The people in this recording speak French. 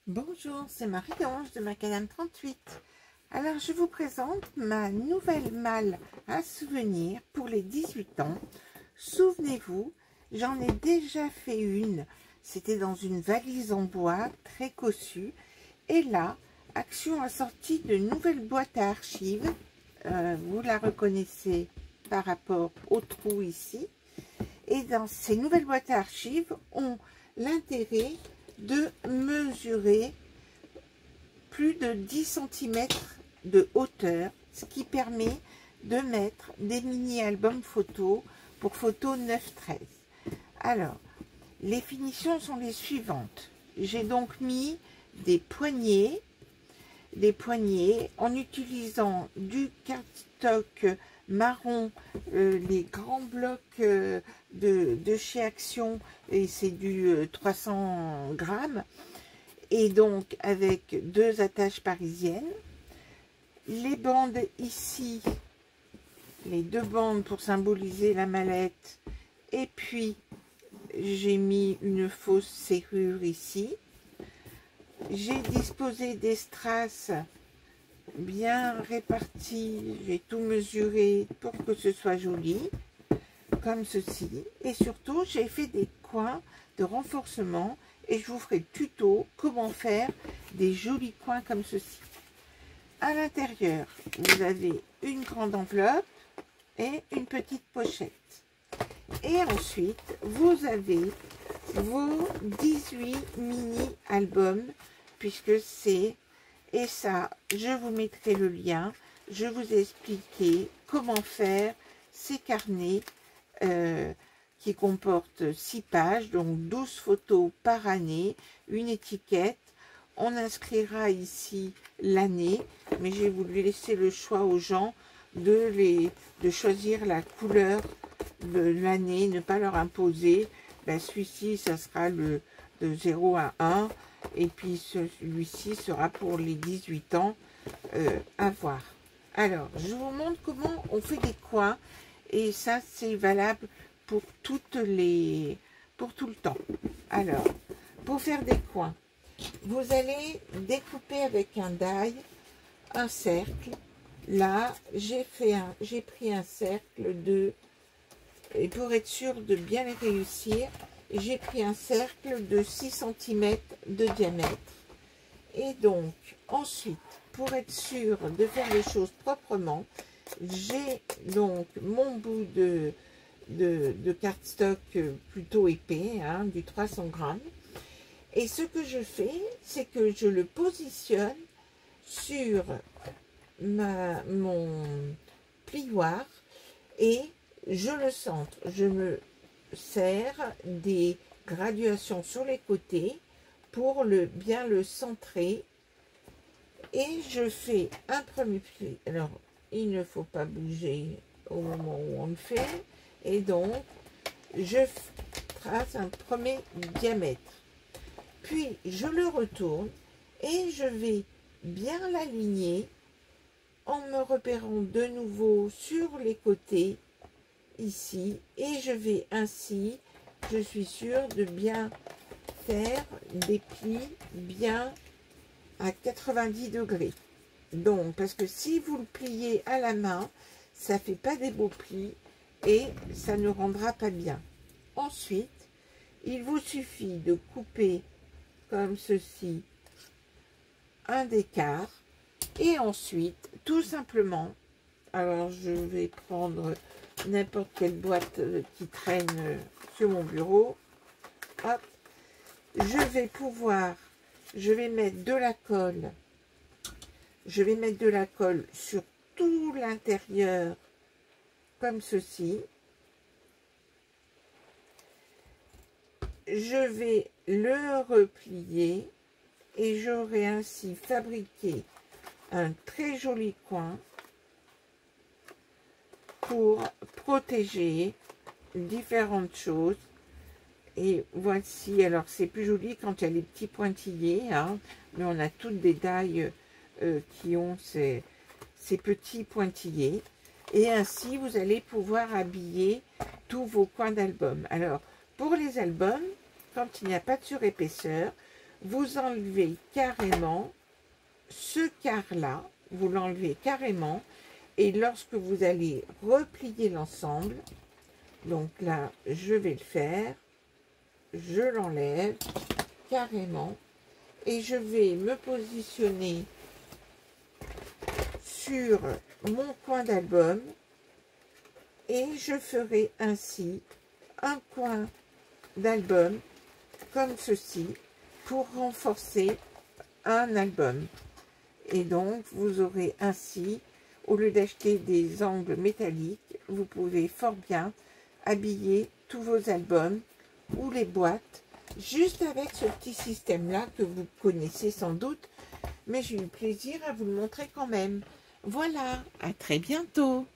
Bonjour, c'est Marie-Ange de Macadam 38. Alors, je vous présente ma nouvelle malle à souvenirs pour les 18 ans. Souvenez-vous, j'en ai déjà fait une. C'était dans une valise en bois très cossue. Et là, Action a sorti de nouvelles boîtes à archives. Vous la reconnaissez par rapport au trou ici. Et dans ces nouvelles boîtes à archives, ont l'intérêt de mesurer plus de 10 cm de hauteur, ce qui permet de mettre des mini-albums photos pour photos 9-13. Alors, les finitions sont les suivantes. J'ai donc mis des poignées en utilisant du cardstock marron, les grands blocs de chez Action, et c'est du 300 grammes, et donc avec 2 attaches parisiennes. Les bandes ici, les 2 bandes pour symboliser la mallette, et puis j'ai mis une fausse serrure ici. J'ai disposé des strass bien répartis, j'ai tout mesuré pour que ce soit joli, comme ceci. Et surtout, j'ai fait des coins de renforcement et je vous ferai tuto comment faire des jolis coins comme ceci. À l'intérieur, vous avez une grande enveloppe et une petite pochette. Et ensuite, vous avez vos 18 mini-albums, puisque c'est, et ça, je vous mettrai le lien, je vous ai expliqué comment faire ces carnets qui comportent 6 pages, donc 12 photos par année, une étiquette. On inscrira ici l'année, mais j'ai voulu laisser le choix aux gens de choisir la couleur de l'année, ne pas leur imposer. Ben, celui-ci, ça sera de 0 à 1, et puis celui-ci sera pour les 18 ans à voir. Alors, je vous montre comment on fait des coins, et ça, c'est valable pour tout le temps. Alors, pour faire des coins, vous allez découper avec un die un cercle. Là, j'ai pris un cercle et pour être sûr de bien les réussir, j'ai pris un cercle de 6 cm de diamètre. Et donc, ensuite, pour être sûr de faire les choses proprement, j'ai donc mon bout de cardstock plutôt épais, hein, du 300 grammes. Et ce que je fais, c'est que je le positionne sur mon plioir et je le centre. Je me sers des graduations sur les côtés pour bien le centrer. Et je fais un premier pli. Alors, il ne faut pas bouger au moment où on le fait. Et donc, je trace un premier diamètre. Puis, je le retourne et je vais bien l'aligner en me repérant de nouveau sur les côtés ici. Et je vais ainsi, je suis sûre de bien faire des plis bien à 90 degrés. Donc, parce que si vous le pliez à la main, ça fait pas des beaux plis et ça ne rendra pas bien. Ensuite, il vous suffit de couper comme ceci un d'écart et ensuite, tout simplement, alors je vais prendre n'importe quelle boîte qui traîne sur mon bureau. Hop, je vais mettre de la colle. Je vais mettre de la colle sur tout l'intérieur, comme ceci. Je vais le replier et j'aurai ainsi fabriqué un très joli coin pour protéger différentes choses. Et voici, alors c'est plus joli quand il y a les petits pointillés, hein, mais on a toutes des dailles qui ont ces petits pointillés. Et ainsi, vous allez pouvoir habiller tous vos coins d'album. Alors, pour les albums, quand il n'y a pas de surépaisseur, vous enlevez carrément ce quart-là, vous l'enlevez carrément, et lorsque vous allez replier l'ensemble, donc là, je vais le faire, je l'enlève carrément, et je vais me positionner sur mon coin d'album, et je ferai ainsi un coin d'album comme ceci pour renforcer un album. Et donc vous aurez ainsi, au lieu d'acheter des angles métalliques, vous pouvez fort bien habiller tous vos albums ou les boîtes juste avec ce petit système là que vous connaissez sans doute, mais j'ai eu plaisir à vous le montrer quand même. Voilà, à très bientôt.